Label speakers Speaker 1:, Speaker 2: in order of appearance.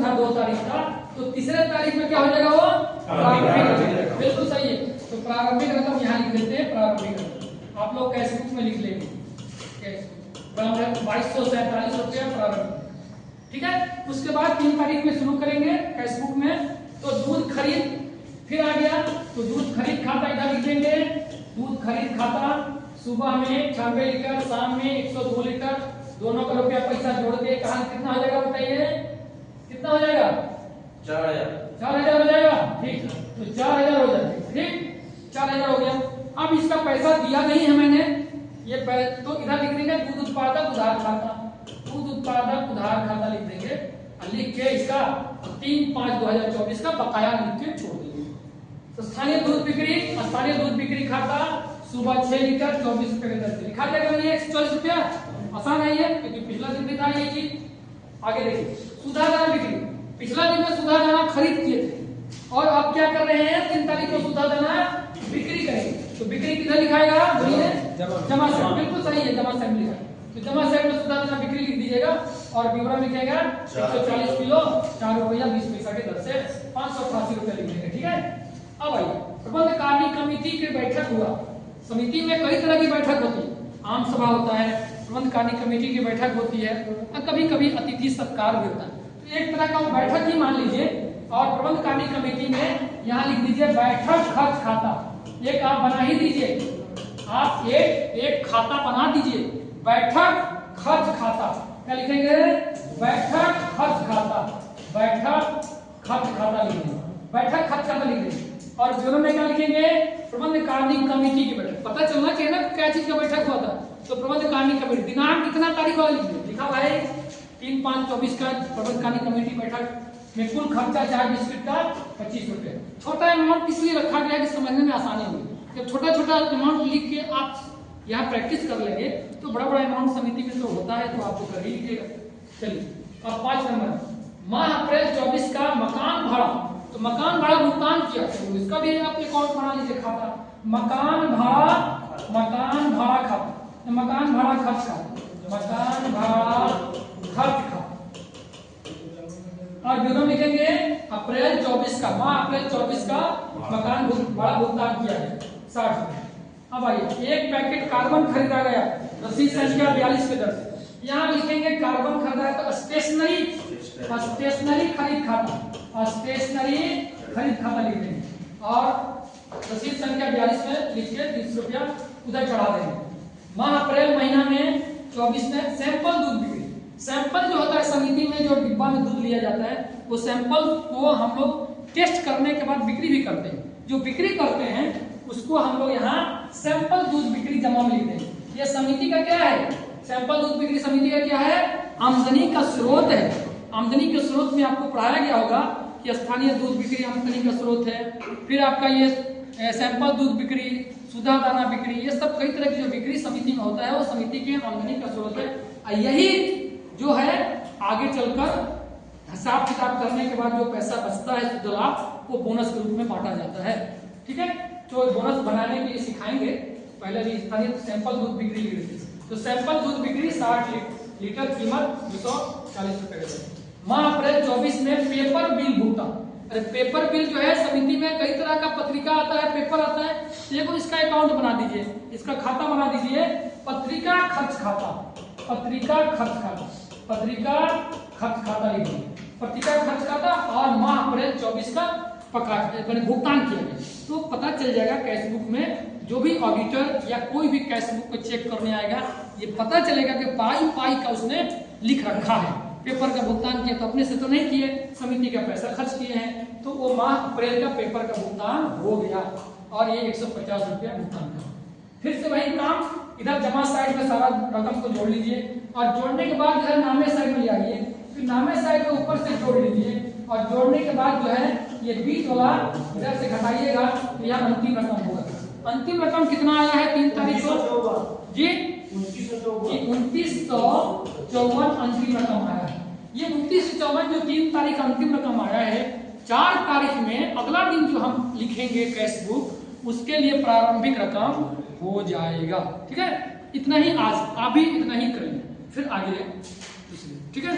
Speaker 1: था 2 तारीख का, तो तीसरे तारीख में क्या हो जाएगा वो प्रारंभिक। बिल्कुल सही है। तो प्रारंभिक रकम यहाँ लिख देते हैं, प्रारंभिक रकम आप लोग कैश बुक में लिख लेंगे, 2247 रुपया प्रारंभिक। ठीक है। उसके बाद 3 तारीख में शुरू करेंगे कैश बुक में। तो दूध खरीद फिर आ गया, तो दूध खरीद खाता इधर लिख देंगे। दूध खरीद खाता सुबह में 96 लीटर, शाम में 102 लीटर, दोनों का रुपया पैसा जोड़ के कहा कितना हो जाएगा बताइए, कितना हो जाएगा? 4000 हो जाएगा। ठीक, तो 4000 हो जाएगा। ठीक, 4000 हो गया। अब इसका पैसा दिया नहीं है मैंने, ये तो इधर लिख देंगे दूध उत्पादक उधार खाता, दूध उत्पादक उधार खाता लिख देंगे। लिख के इसका 3/5/2024 का बकाया लिख के छोड़ देंगे। तो स्थानीय दूध बिक्री खाता सुबह 6 लीटर 24 रुपए के दर से लिखा जाएगा। ये 140 रुपया आसान है ये, क्योंकि पिछला दिन भी था ये चीज। आगे देखिए सुधा दाना बिक्री, पिछला दिन में सुधा दाना खरीद किए थे और अब क्या कर रहे हैं, 3 तारीख को सुधा दाना बिक्री करेंगे। तो बिक्री किधर लिखाएगा? बोलिए, जमा साइड। बिल्कुल सही है, जमा साइड लिखा। तो जमा साइड में सुधा दाना बिक्री लिख दीजिएगा और विवरण लिखेगा 140 किलो 4 रुपया 20 पैसा के दर से 588 रुपया लिख देंगे। ठीक है। अब आइए प्रबंध कार्य कमेटी की बैठक हुआ। समिति में कई तरह की बैठक होती है, आम सभा होता है, प्रबंध कार्य कमेटी की बैठक होती है और कभी कभी अतिथि सत्कार भी होता है। तो एक तरह का वो बैठक ही मान लीजिए। और प्रबंध कार्य कमेटी में यहाँ लिख दीजिए बैठक खर्च खाता। एक आप बना ही दीजिए, आप एक खाता बना दीजिए, बैठक खर्च खाता। क्या लिखेंगे? बैठक खर्च खाता, बैठक खर्च खाता लिखेंगे, बैठक खर्च खाता लिख देंगे। और विवरण में क्या लिखेंगे? प्रबंध कार्य कमेटी की बैठक। पता चलना चाहिए ना क्या चीज का बैठक हुआ था। तो प्रबंध कार्य कमेटी दिनांक कितना तारीख वाला लिखा हुआ है 3/5/24 का प्रबंध कार्य कमेटी बैठक में कुल खर्चा चाहे बिस्किट का 25 रुपए। छोटा अमाउंट इसलिए रखा गया कि समझने में आसानी होगी। जब छोटा छोटा अमाउंट लिख के आप यहाँ प्रैक्टिस कर लेंगे तो बड़ा बड़ा अमाउंट समिति में तो होता है, तो आपको कर ही लीजिएगा। चलिए अब 5 नंबर माह अप्रैल 24 का मकान भाड़ा। तो मकान भाड़ा भुगतान किया तो इसका भी आप अकाउंट बना लीजिए खाता। मकान भाड़ा खाता, मकान भाड़ा खर्च खाता, मकान भाड़ा खर्च खाता। और विवरण लिखेंगे अप्रैल 24 का, माह अप्रैल 24 का मकान भाड़ा भुगतान किया है 60 रुपए। अब आइए एक पैकेट कार्बन खरीदा गया, रसीद संख्या 42 के दर से। यहाँ लिखेंगे कार्बन खरीदा है तो स्टेशनरी खरीद खाता, स्टेशनरी खरीद खाता लिख देंगे और रसीद संख्या 42 में लिख के 30 रुपया उधर चढ़ा देंगे। माह अप्रैल महीना में 24 में सैंपल दूध बिक्री। सैंपल जो होता है समिति में जो डिब्बा में दूध लिया जाता है, वो सैंपल को हम लोग टेस्ट करने के बाद बिक्री भी करते हैं। जो बिक्री करते हैं उसको हम लोग यहाँ सैंपल दूध बिक्री जमा में लिखते हैं। ये समिति का क्या है? सैंपल दूध बिक्री समिति का क्या है? आमदनी का स्रोत है। आमदनी के स्रोत में आपको पढ़ाया गया होगा कि स्थानीय दूध बिक्री आमदनी का स्रोत है। फिर आपका ये सैंपल दूध बिक्री, सुधा दाना बिक्री, ये सब कई तरह की जो बिक्री समिति में होता है वो समिति के आमदनी का स्रोत है। यही जो है आगे चलकर हिसाब किताब करने के बाद जो पैसा बचता है शुद्ध लाभ, वो बोनस के रूप में बांटा जाता है। ठीक है। तो बोनस बनाने के लिए सिखाएंगे। पहले भी स्थानीय सैंपल दूध बिक्री लिख देते। तो सैंपल दूध बिक्री 60 लीटर, कीमत 240 रुपए। माह अप्रैल 24 में पेपर बिल भुगतान। अरे पेपर बिल जो है समिति में कई तरह का पत्रिका आता है, पेपर आता है, देखो इसका अकाउंट बना दीजिए, इसका खाता बना दीजिए, पत्रिका खर्च खाता, पत्रिका खर्च खाता, पत्रिका खर्च खाता लिखिए, पत्रिका खर्च खाता। और माह अप्रैल 24 का भुगतान किया गया तो पता चल जाएगा कैश बुक में। जो भी ऑडिटर या कोई भी कैश बुक को चेक करने आएगा ये पता चलेगा कि पाई का उसने लिख रखा है। पेपर का भुगतान किया तो अपने से तो नहीं किए, समिति का पैसा खर्च किए हैं, तो वो माह अप्रैल का पेपर का भुगतान हो गया और ये 150 रुपया भुगतान का। फिर से वही काम, इधर जमा साइड में सारा रकम को जोड़ लीजिए और जोड़ने के बाद इधर नामे साइड में ले आइए, फिर नामे साइड में ऊपर से जोड़ लीजिए और जोड़ने के बाद जो है ये बीच वाला इधर से घटाइएगा तो यह अंतिम रकम होगा। अंतिम रकम कितना आया है 3 तारीख को जी? 2954 अंतिम रकम आया है। ये 2954 जो 3 तारीख अंतिम रकम आया है, 4 तारीख में अगला दिन जो हम लिखेंगे कैश बुक, उसके लिए प्रारंभिक रकम हो जाएगा। ठीक है। इतना ही आज अभी इतना ही करेंगे, फिर आगे दूसरे। ठीक है।